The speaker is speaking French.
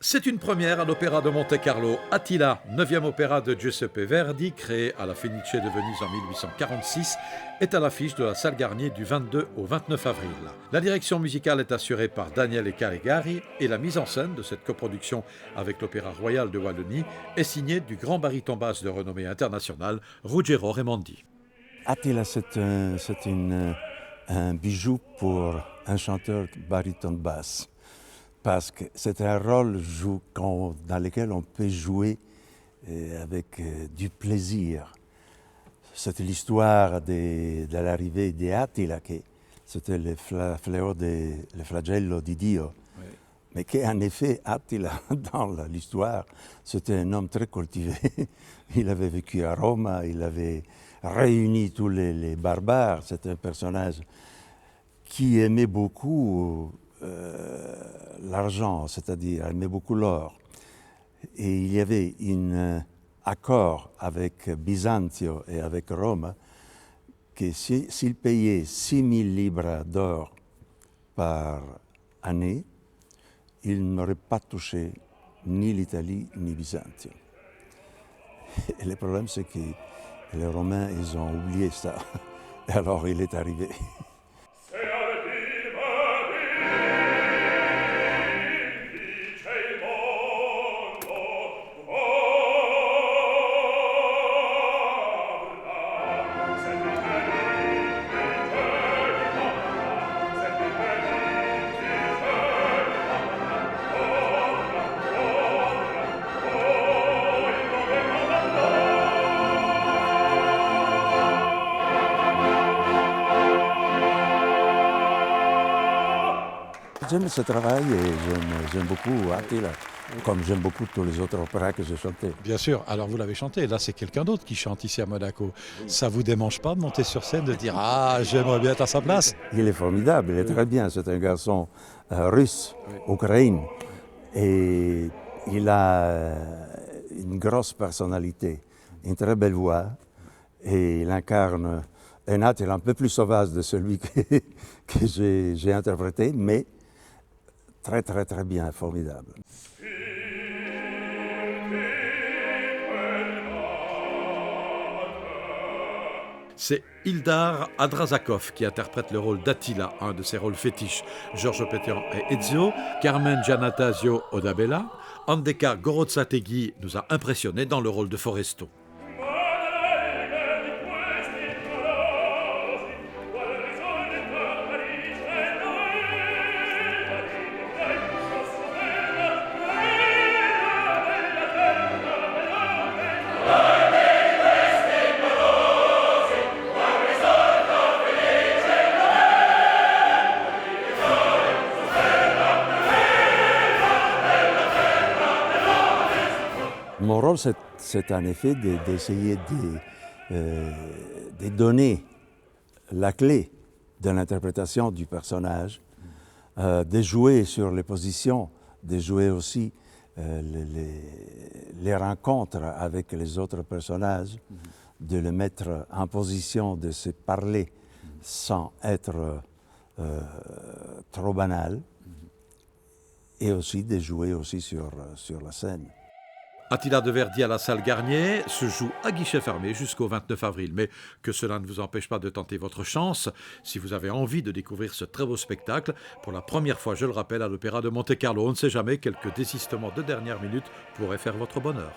C'est une première à l'Opéra de Monte-Carlo. Attila, 9e opéra de Giuseppe Verdi, créé à la Fenice de Venise en 1846, est à l'affiche de la salle Garnier du 22 au 29 avril. La direction musicale est assurée par Daniele Calegari et la mise en scène de cette coproduction avec l'Opéra Royal de Wallonie est signée du grand baryton basse de renommée internationale, Ruggero Raimondi. Attila, c'est un bijou pour un chanteur baryton basse. Parce que c'est un rôle dans lequel on peut jouer avec du plaisir. C'est l'histoire de l'arrivée d'Attila, c'était le flagello di Dio. Oui. Mais qu'en effet, Attila, dans l'histoire, c'était un homme très cultivé. Il avait vécu à Rome, il avait réuni tous les barbares. C'était un personnage qui aimait beaucoup l'argent, c'est-à-dire aimait beaucoup l'or. Et il y avait un accord avec Bisanzio et avec Rome que s'il payait 6 000 livres d'or par année, il n'aurait pas touché ni l'Italie ni Bisanzio. Et le problème, c'est que les Romains, ils ont oublié ça. Et alors il est arrivé. J'aime ce travail et j'aime beaucoup Attila, comme j'aime beaucoup tous les autres opéras que j'ai chantés. Bien sûr, alors vous l'avez chanté, là c'est quelqu'un d'autre qui chante ici à Monaco. Ça vous démange pas de monter sur scène, de dire « Ah, j'aimerais bien être à sa place » ? Il est formidable, il est très bien, c'est un garçon russe, ukrainien, et il a une grosse personnalité, une très belle voix, et il incarne un Attila un peu plus sauvage de celui que j'ai interprété, mais très très très bien, formidable. C'est Ildar Adrazakov qui interprète le rôle d'Attila, un de ses rôles fétiches. Giorgio Pétion et Ezio, Carmen Giannatasio Odabella, Andeka Gorozzategui nous a impressionnés dans le rôle de Foresto. Mon rôle, c'est en effet d'essayer de donner la clé de l'interprétation du personnage, de jouer sur les positions, de jouer aussi les rencontres avec les autres personnages, de le mettre en position de se parler sans être trop banal, et aussi de jouer aussi sur la scène. Attila de Verdi à la salle Garnier se joue à guichet fermé jusqu'au 29 avril. Mais que cela ne vous empêche pas de tenter votre chance si vous avez envie de découvrir ce très beau spectacle. Pour la première fois, je le rappelle, à l'Opéra de Monte-Carlo. On ne sait jamais, quelques désistements de dernière minute pourraient faire votre bonheur.